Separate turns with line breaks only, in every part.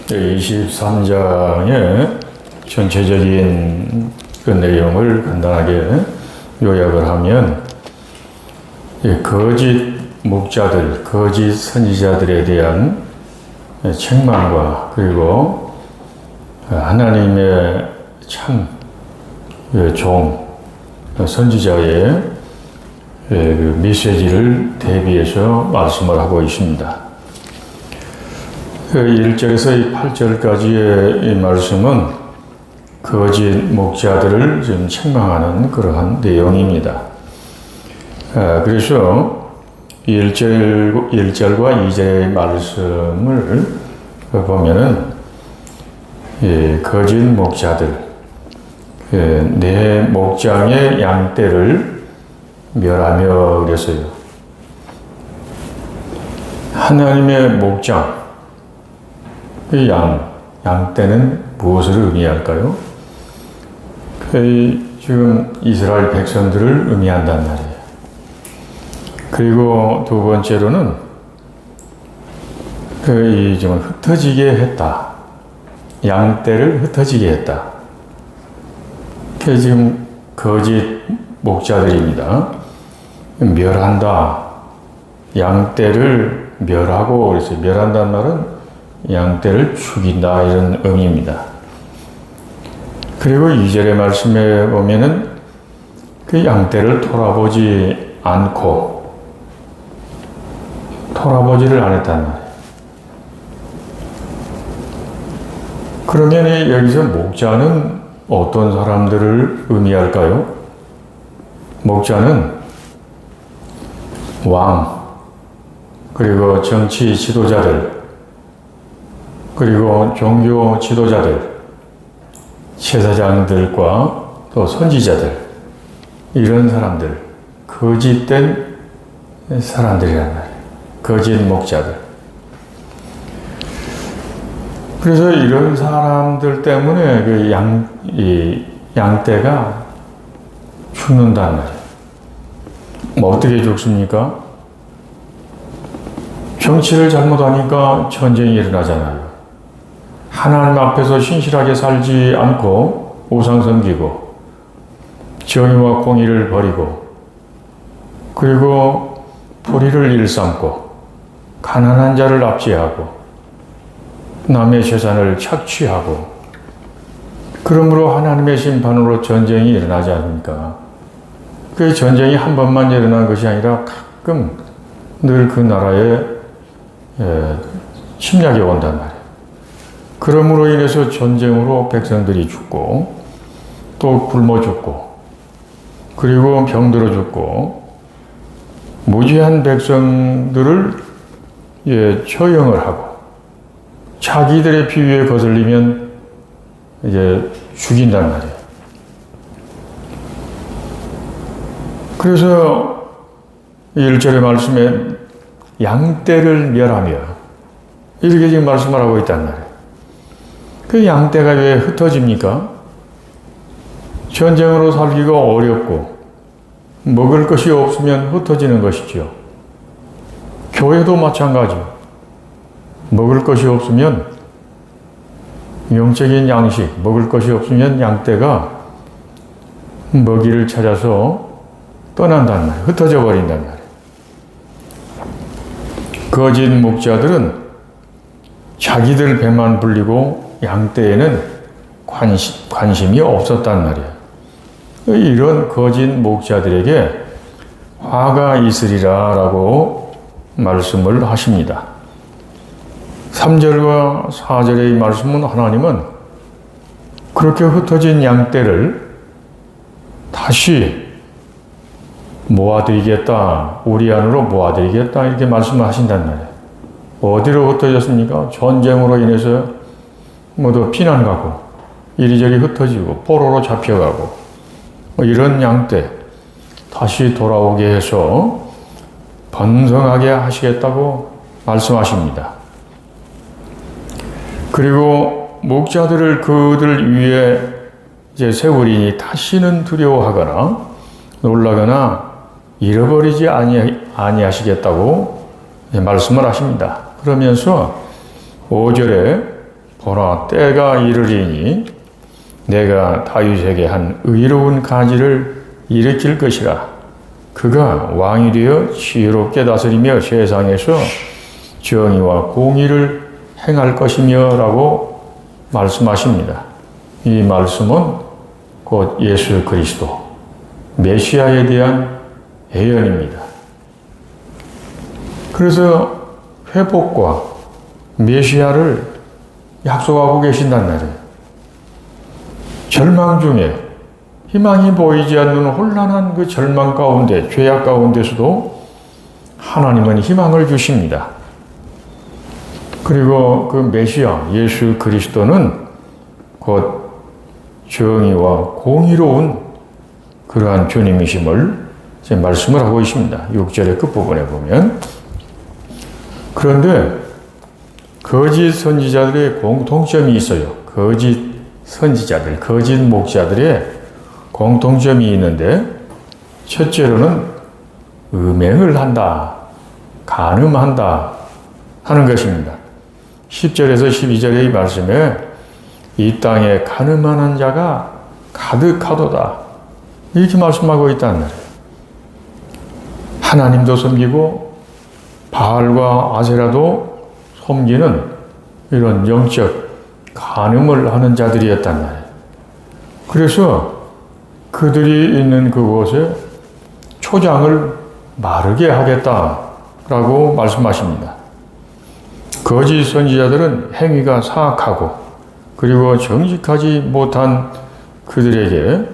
23장의 전체적인 그 내용을 간단하게 요약을 하면, 거짓 목자들, 거짓 선지자들에 대한 책망과, 그리고 하나님의 참 종, 선지자의 그 메시지를 대비해서 말씀을 하고 있습니다. 1절에서 8절까지의 이 말씀은 거짓 목자들을 좀 책망하는 그러한 내용입니다. 그래서 1절과 2절의 말씀을 보면은 거짓 목자들, 내 목장의 양떼를 멸하며 그랬어요. 하나님의 목장, 양떼는 무엇을 의미할까요? 지금 이스라엘 백성들을 의미한단 말이에요. 그리고 두 번째로는 좀 흩어지게 했다. 양떼를 흩어지게 했다. 지금 거짓 목자들입니다. 멸한다. 양떼를 멸하고, 그래서 멸한다는 말은 양떼를 죽인다, 이런 의미입니다. 그리고 2절의 말씀에 보면은 그 양떼를 돌아보지 않고, 돌아보지를 않았단 말이에요. 그러면 여기서 목자는 어떤 사람들을 의미할까요? 목자는 왕, 그리고 정치 지도자들, 그리고 종교 지도자들, 제사장들과 또 선지자들, 이런 사람들, 거짓된 사람들이란 말이에요. 거짓 목자들. 그래서 이런 사람들 때문에 그 양떼가 죽는단 말이에요. 어떻게 죽습니까? 정치를 잘못하니까 전쟁이 일어나잖아요. 하나님 앞에서 신실하게 살지 않고 우상 섬기고 정의와 공의를 버리고, 그리고 불의를 일삼고 가난한 자를 압제하고 남의 재산을 착취하고, 그러므로 하나님의 심판으로 전쟁이 일어나지 않습니까? 그 전쟁이 한 번만 일어난 것이 아니라 가끔 늘 그 나라에 침략이 온단 말이에요. 그러므로 인해서 전쟁으로 백성들이 죽고, 또 굶어 죽고, 그리고 병들어 죽고, 무지한 백성들을 처형을 하고, 자기들의 비위에 거슬리면 이제 죽인단 말이에요. 그래서 1절의 말씀에 양떼를 멸하며, 이렇게 지금 말씀을 하고 있단 말이에요. 그 양떼가 왜 흩어집니까? 전쟁으로 살기가 어렵고 먹을 것이 없으면 흩어지는 것이죠. 교회도 마찬가지요. 먹을 것이 없으면, 영적인 양식, 먹을 것이 없으면 양떼가 먹이를 찾아서 떠난단 말이에요. 흩어져 버린단 말이에요. 거짓 목자들은 자기들 배만 불리고 양떼에는 관심이 없었단 말이에요. 이런 거짓 목자들에게 화가 있으리라 라고 말씀을 하십니다. 3절과 4절의 말씀은 하나님은 그렇게 흩어진 양떼를 다시 모아드리겠다, 우리 안으로 모아드리겠다, 이렇게 말씀을 하신단 말이에요. 어디로 흩어졌습니까? 전쟁으로 인해서 모두 피난 가고, 이리저리 흩어지고, 포로로 잡혀가고, 이런 양떼 다시 돌아오게 해서 번성하게 하시겠다고 말씀하십니다. 그리고 목자들을 그들 위에 이제 세우리니 다시는 두려워하거나 놀라거나 잃어버리지 아니하시겠다고 말씀을 하십니다. 그러면서 5절에 보라 때가 이르리니 내가 다윗에게 한 의로운 가지를 일으킬 것이라. 그가 왕이 되어 지혜롭게 다스리며 세상에서 정의와 공의를 행할 것이며 라고 말씀하십니다. 이 말씀은 곧 예수 그리스도 메시아에 대한 예언입니다. 그래서 회복과 메시아를 약속하고 계신단 말이에요. 절망 중에 희망이 보이지 않는 혼란한 그 절망 가운데, 죄악 가운데서도 하나님은 희망을 주십니다. 그리고 그 메시아 예수 그리스도는 곧 정의와 공의로운 그러한 주님이심을 이제 말씀을 하고 있습니다. 6절의 끝부분에 보면. 그런데 거짓 선지자들의 공통점이 있어요. 거짓 선지자들, 거짓 목자들의 공통점이 있는데, 첫째로는 음행을 한다, 간음한다 하는 것입니다. 10절에서 12절의 말씀에 이 땅에 간음하는 자가 가득하도다 이렇게 말씀하고 있다는 말이에요. 하나님도 섬기고 바알과 아세라도 섬기는 이런 영적 간음을 하는 자들이었단 말이에요. 그래서 그들이 있는 그곳에 초장을 마르게 하겠다라고 말씀하십니다. 거짓 선지자들은 행위가 사악하고 그리고 정직하지 못한 그들에게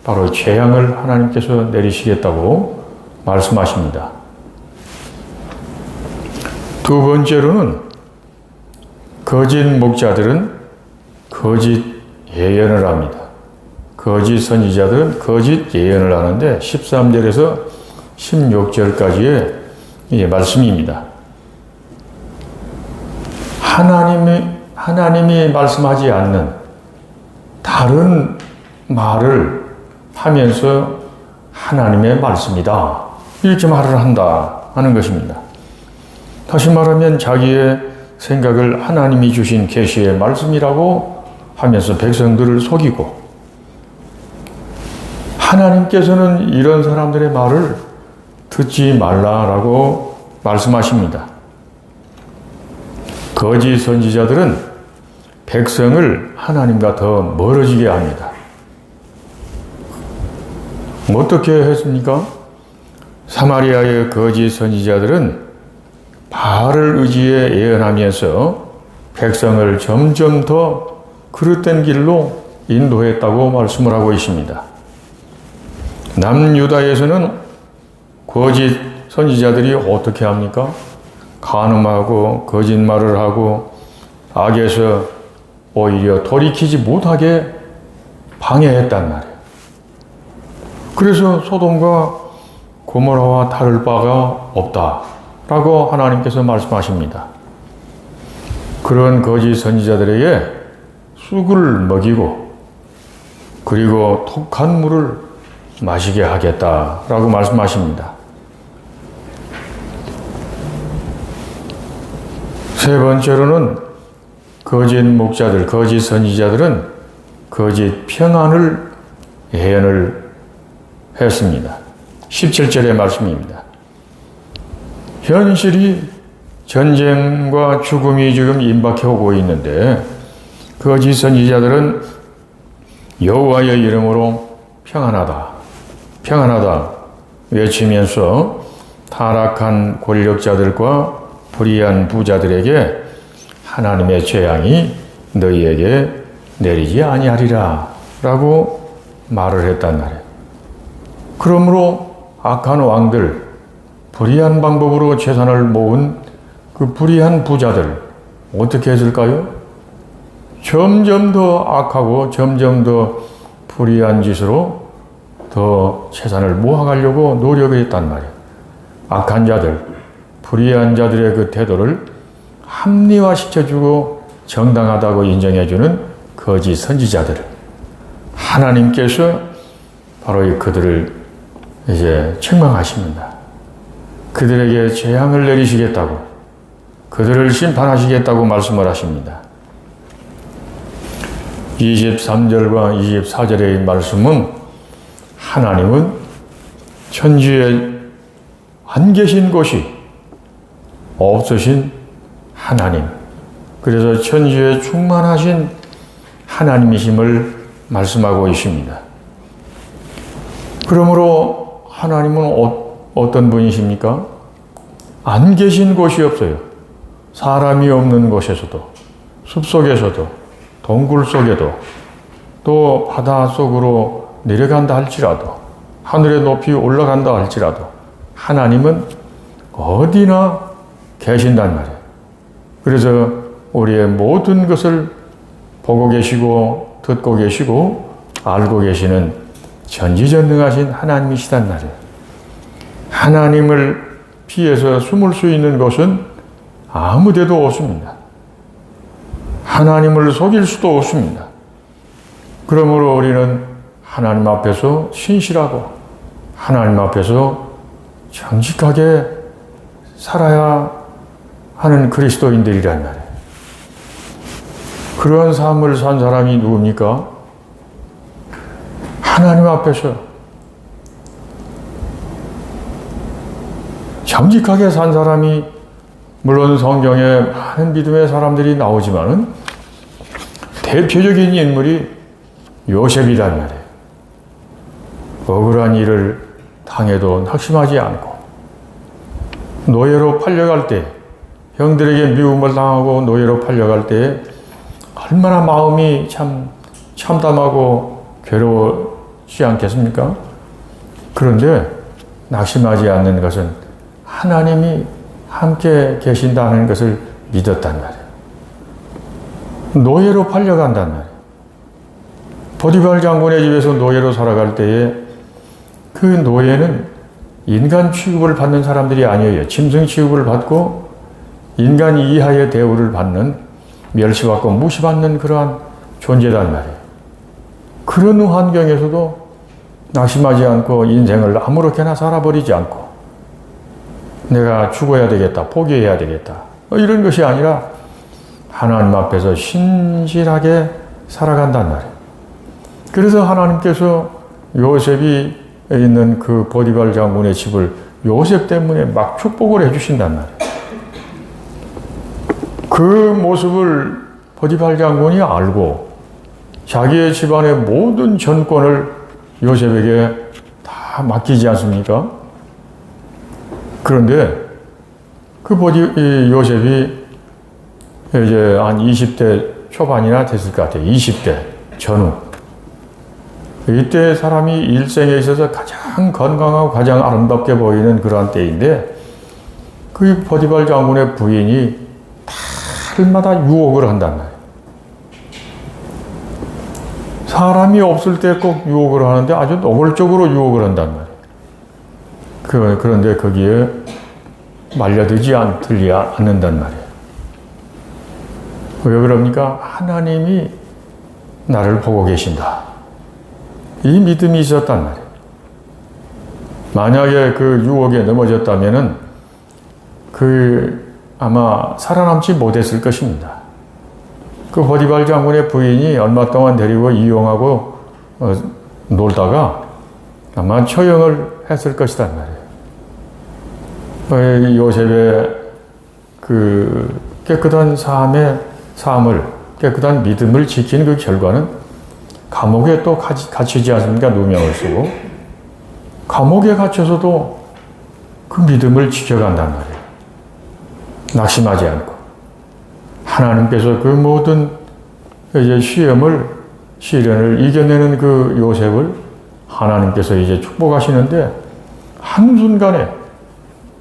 바로 재앙을 하나님께서 내리시겠다고 말씀하십니다. 두 번째로는 거짓 목자들은 거짓 예언을 합니다. 거짓 선지자들은 거짓 예언을 하는데 13절에서 16절까지의 말씀입니다. 하나님이 말씀하지 않는 다른 말을 하면서 하나님의 말씀이다 이렇게 말을 한다 하는 것입니다. 다시 말하면 자기의 생각을 하나님이 주신 계시의 말씀이라고 하면서 백성들을 속이고, 하나님께서는 이런 사람들의 말을 듣지 말라라고 말씀하십니다. 거짓 선지자들은 백성을 하나님과 더 멀어지게 합니다. 어떻게 했습니까? 사마리아의 거짓 선지자들은 바알을 의지해 예언하면서 백성을 점점 더 그릇된 길로 인도했다고 말씀을 하고 있습니다. 남유다에서는 거짓 선지자들이 어떻게 합니까? 간음하고 거짓말을 하고 악에서 오히려 돌이키지 못하게 방해했단 말이에요. 그래서 소돔과 고모라와 다를 바가 없다라고 하나님께서 말씀하십니다. 그런 거짓 선지자들에게 쑥을 먹이고 그리고 독한 물을 마시게 하겠다라고 말씀하십니다. 세 번째로는 거짓 목자들, 거짓 선지자들은 거짓 평안을 예언을 했습니다. 17절의 말씀입니다. 현실이 전쟁과 죽음이 지금 임박해 오고 있는데 거짓 선지자들은 여호와의 이름으로 평안하다, 평안하다 외치면서 타락한 권력자들과 불의한 부자들에게 하나님의 재앙이 너희에게 내리지 아니하리라 라고 말을 했단 말이에요. 그러므로 악한 왕들, 불의한 방법으로 재산을 모은 그 불의한 부자들 어떻게 했을까요? 점점 더 악하고 점점 더 불의한 짓으로 더 재산을 모아가려고 노력을 했단 말이에요. 악한 자들, 불의한 자들의 그 태도를 합리화시켜주고 정당하다고 인정해주는 거짓 선지자들, 하나님께서 바로 그들을 이제 책망하십니다. 그들에게 재앙을 내리시겠다고, 그들을 심판하시겠다고 말씀을 하십니다. 23절과 24절의 말씀은 하나님은 천지에 안 계신 곳이 없으신 하나님, 그래서 천지에 충만하신 하나님이심을 말씀하고 있습니다. 그러므로 하나님은 어떤 분이십니까? 안 계신 곳이 없어요. 사람이 없는 곳에서도, 숲속에서도, 동굴 속에도, 또 바다 속으로 내려간다 할지라도, 하늘에 높이 올라간다 할지라도 하나님은 어디나 계신단 말이에요. 그래서 우리의 모든 것을 보고 계시고 듣고 계시고 알고 계시는 전지전능하신 하나님이시단 말이에요. 하나님을 피해서 숨을 수 있는 곳은 아무 데도 없습니다. 하나님을 속일 수도 없습니다. 그러므로 우리는 하나님 앞에서 신실하고 하나님 앞에서 정직하게 살아야 하는 그리스도인들이란 말이에요. 그런 삶을 산 사람이 누굽니까? 하나님 앞에서 정직하게 산 사람이, 물론 성경에 많은 믿음의 사람들이 나오지만은 대표적인 인물이 요셉이란 말이에요. 억울한 일을 당해도 낙심하지 않고, 노예로 팔려갈 때, 형들에게 미움을 당하고 노예로 팔려갈 때 얼마나 마음이 참 참담하고 괴로웠지 않겠습니까? 그런데 낙심하지 않는 것은 하나님이 함께 계신다는 것을 믿었단 말이에요. 노예로 팔려간단 말이에요. 보디발 장군의 집에서 노예로 살아갈 때에 그 노예는 인간 취급을 받는 사람들이 아니에요. 짐승 취급을 받고 인간 이하의 대우를 받는, 멸시받고 무시받는 그러한 존재란 말이에요. 그런 환경에서도 낙심하지 않고 인생을 아무렇게나 살아버리지 않고 내가 죽어야 되겠다, 포기해야 되겠다, 이런 것이 아니라 하나님 앞에서 신실하게 살아간단 말이에요. 그래서 하나님께서 요셉이 있는 그 보디발 장군의 집을 요셉 때문에 막 축복을 해주신단 말이에요. 그 모습을 보디발 장군이 알고 자기의 집안의 모든 전권을 요셉에게 다 맡기지 않습니까? 그런데 그 요셉이 이제 한 20대 초반이나 됐을 것 같아요. 20대 전후. 이때 사람이 일생에 있어서 가장 건강하고 가장 아름답게 보이는 그러한 때인데, 그 보디발 장군의 부인이 달마다 유혹을 한단 말이에요. 사람이 없을 때 꼭 유혹을 하는데 아주 노골적으로 유혹을 한단 말이에요. 그런데 거기에 말려들지 않는단 말이에요. 왜 그럽니까? 하나님이 나를 보고 계신다. 이 믿음이 있었단 말이에요. 만약에 그 유혹에 넘어졌다면은 아마 살아남지 못했을 것입니다. 그 보디발 장군의 부인이 얼마 동안 데리고 이용하고 놀다가 아마 처형을 했을 것이란 말이에요. 요셉의 그 깨끗한 삶을, 깨끗한 믿음을 지킨 그 결과는 감옥에 또 갇히지 않습니까? 누명을 쓰고. 감옥에 갇혀서도 그 믿음을 지켜간단 말이에요. 낙심하지 않고. 하나님께서 그 모든 이제 시련을 이겨내는 그 요셉을 하나님께서 이제 축복하시는데, 한순간에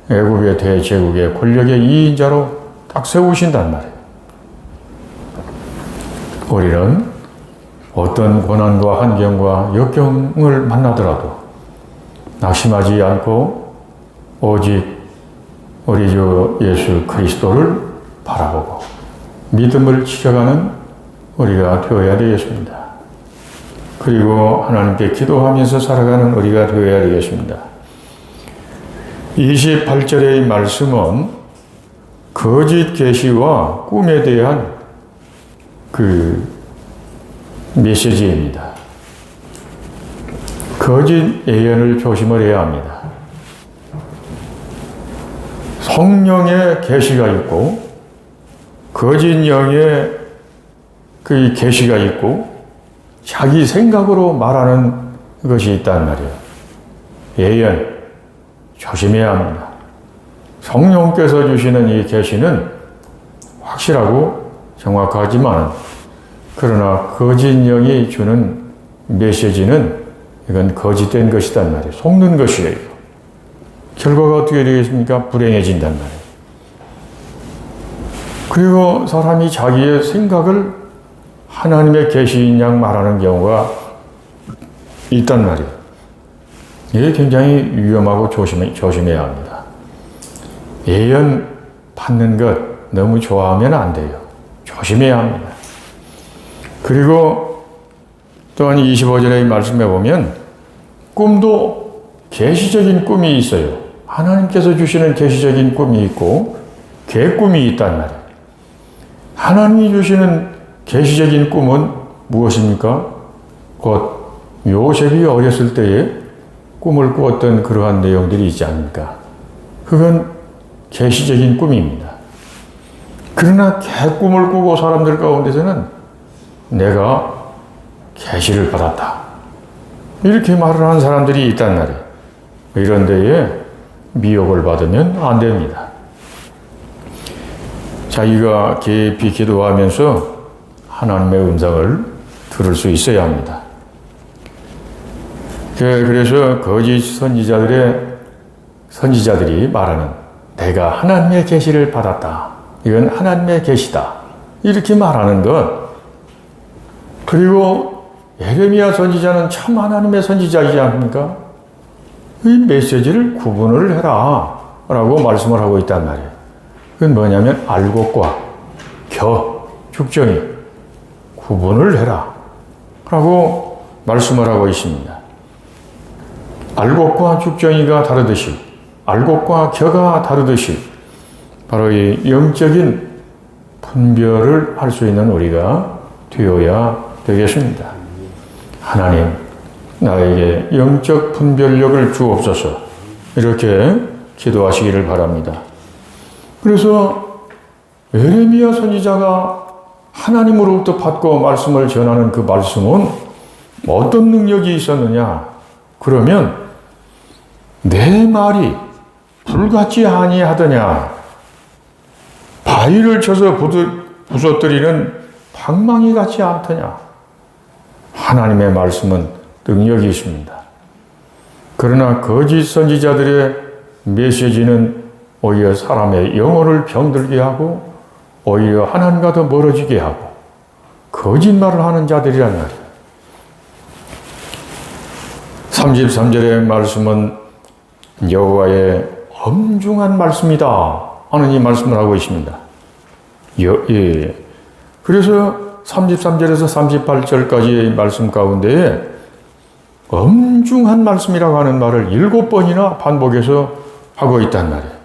애굽의 대제국의 권력의 2인자로 딱 세우신단 말이에요. 우리는 어떤 고난과 환경과 역경을 만나더라도 낙심하지 않고 오직 우리 주 예수 그리스도를 바라보고 믿음을 지켜가는 우리가 되어야 되겠습니다. 그리고 하나님께 기도하면서 살아가는 우리가 되어야 되겠습니다. 28절의 말씀은 거짓 계시와 꿈에 대한 그 메시지입니다. 거짓 예언을 조심을 해야 합니다. 성령의 계시가 있고 거짓 영의 그 계시가 있고 자기 생각으로 말하는 것이 있단 말이에요. 예언 조심해야 합니다. 성령께서 주시는 이 계시는 확실하고 정확하지만 그러나 거짓 영이 주는 메시지는 이건 거짓된 것이단 말이에요. 속는 것이에요. 결과가 어떻게 되겠습니까? 불행해진단 말이에요. 그리고 사람이 자기의 생각을 하나님의 계시인 양 말하는 경우가 있단 말이에요. 이게 굉장히 위험하고 조심해야 합니다. 예언 받는 것 너무 좋아하면 안 돼요. 조심해야 합니다. 그리고 또한 25절의 말씀에 보면 꿈도 계시적인 꿈이 있어요. 하나님께서 주시는 계시적인 꿈이 있고 개꿈이 있단 말이에요. 하나님이 주시는 계시적인 꿈은 무엇입니까? 곧 요셉이 어렸을 때에 꿈을 꾸었던 그러한 내용들이 있지 않습니까? 그건 계시적인 꿈입니다. 그러나 개꿈을 꾸고 사람들 가운데서는 내가 계시를 받았다. 이렇게 말을 하는 사람들이 있단 말이에요. 이런 데에 미혹을 받으면 안 됩니다. 자기가 깊이 기도하면서 하나님의 음성을 들을 수 있어야 합니다. 그래서 거짓 선지자들이 말하는 내가 하나님의 계시를 받았다. 이건 하나님의 계시다. 이렇게 말하는 것. 그리고 예레미야 선지자는 참 하나님의 선지자이지 않습니까? 이 메시지를 구분을 해라 라고 말씀을 하고 있단 말이에요. 그건 뭐냐면 알곡과 죽정이 구분을 해라 라고 말씀을 하고 있습니다. 알곡과 죽정이가 다르듯이 알곡과 겨가 다르듯이 바로 이 영적인 분별을 할 수 있는 우리가 되어야 되겠습니다. 하나님 나에게 영적 분별력을 주옵소서 이렇게 기도하시기를 바랍니다. 그래서 예레미야 선지자가 하나님으로부터 받고 말씀을 전하는 그 말씀은 어떤 능력이 있었느냐? 그러면 내 말이 불같이 아니하더냐? 바위를 쳐서 부서뜨리는 방망이 같지 않더냐? 하나님의 말씀은 능력이 있습니다. 그러나 거짓 선지자들의 메시지는 오히려 사람의 영혼을 병들게 하고 오히려 하나님과 더 멀어지게 하고 거짓말을 하는 자들이란 말이에요. 33절의 말씀은 여호와의 엄중한 말씀이다 하는 이 말씀을 하고 있습니다. 그래서 33절에서 38절까지의 말씀 가운데에 엄중한 말씀이라고 하는 말을 7번이나 반복해서 하고 있단 말이에요.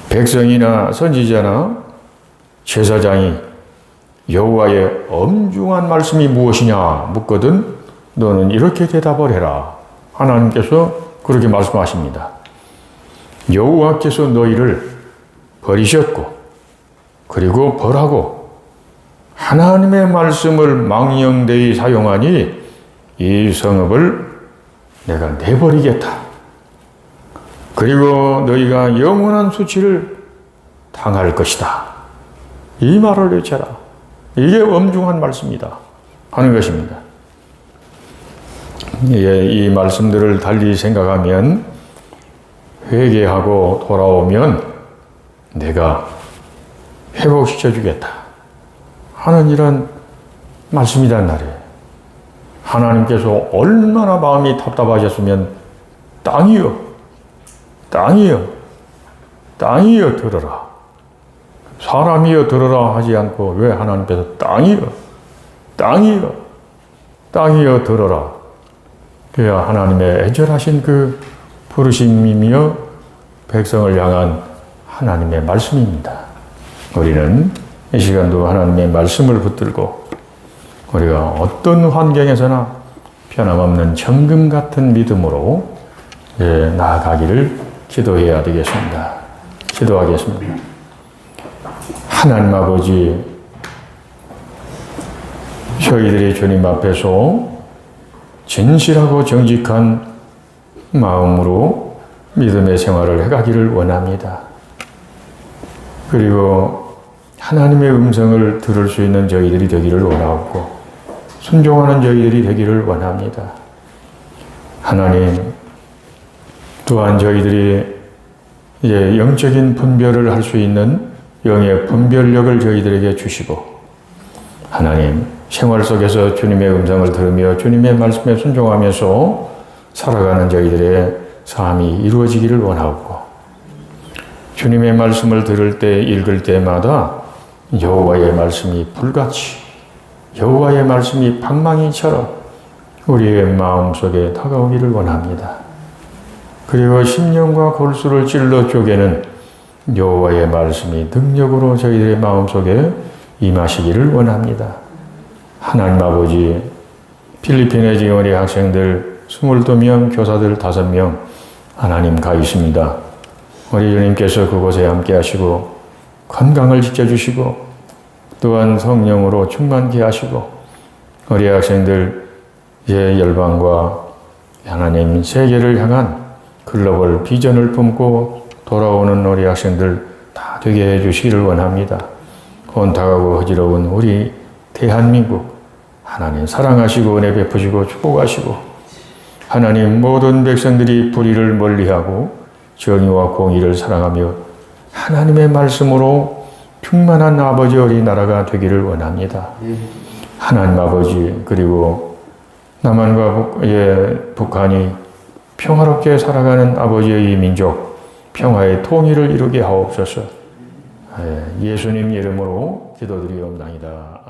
백성이나 선지자나 제사장이 여호와의 엄중한 말씀이 무엇이냐 묻거든 너는 이렇게 대답을 해라. 하나님께서 그렇게 말씀하십니다. 여호와께서 너희를 버리셨고 그리고 벌하고 하나님의 말씀을 망령되이 사용하니 이 성읍을 내가 내버리겠다. 그리고 너희가 영원한 수치를 당할 것이다. 이 말을 외쳐라. 이게 엄중한 말씀이다 하는 것입니다. 이 말씀들을 달리 생각하면 회개하고 돌아오면 내가 회복시켜 주겠다 하는 이런 말씀이란 말이에요. 하나님께서 얼마나 마음이 답답하셨으면 땅이여 들어라. 사람이여 들어라 하지 않고 왜 하나님께서 땅이여 들어라. 그야 하나님의 애절하신 그 부르심이며 백성을 향한 하나님의 말씀입니다. 우리는 이 시간도 하나님의 말씀을 붙들고 우리가 어떤 환경에서나 변함없는 정금 같은 믿음으로 나아가기를 기도해야 되겠습니다. 기도하겠습니다. 하나님 아버지, 저희들이 주님 앞에서 진실하고 정직한 마음으로 믿음의 생활을 해가기를 원합니다. 그리고 하나님의 음성을 들을 수 있는 저희들이 되기를 원하고 순종하는 저희들이 되기를 원합니다. 하나님, 또한 저희들이 영적인 분별을 할 수 있는 영의 분별력을 저희들에게 주시고 하나님, 생활 속에서 주님의 음성을 들으며 주님의 말씀에 순종하면서 살아가는 저희들의 삶이 이루어지기를 원하고 주님의 말씀을 들을 때 읽을 때마다 여호와의 말씀이 불같이 여호와의 말씀이 방망이처럼 우리의 마음속에 다가오기를 원합니다. 그리고 심령과 골수를 찔러 쪼개는 여호와의 말씀이 능력으로 저희들의 마음속에 임하시기를 원합니다. 하나님 아버지, 필리핀에 지금 우리 학생들 22명, 교사들 5명 하나님 가 있습니다. 우리 주님께서 그곳에 함께 하시고 건강을 지켜주시고 또한 성령으로 충만케 하시고 우리 학생들 열방과 하나님 세계를 향한 글로벌 비전을 품고 돌아오는 우리 학생들 다 되게 해주시기를 원합니다. 온탁하고 어지러운 우리 대한민국 하나님 사랑하시고 은혜 베푸시고 축복하시고 하나님 모든 백성들이 불의를 멀리하고 정의와 공의를 사랑하며 하나님의 말씀으로 충만한 아버지 어린 나라가 되기를 원합니다. 하나님 아버지, 그리고 남한과 북한이 평화롭게 살아가는 아버지의 이 민족 평화의 통일을 이루게 하옵소서. 예수님 이름으로 기도드리옵나이다.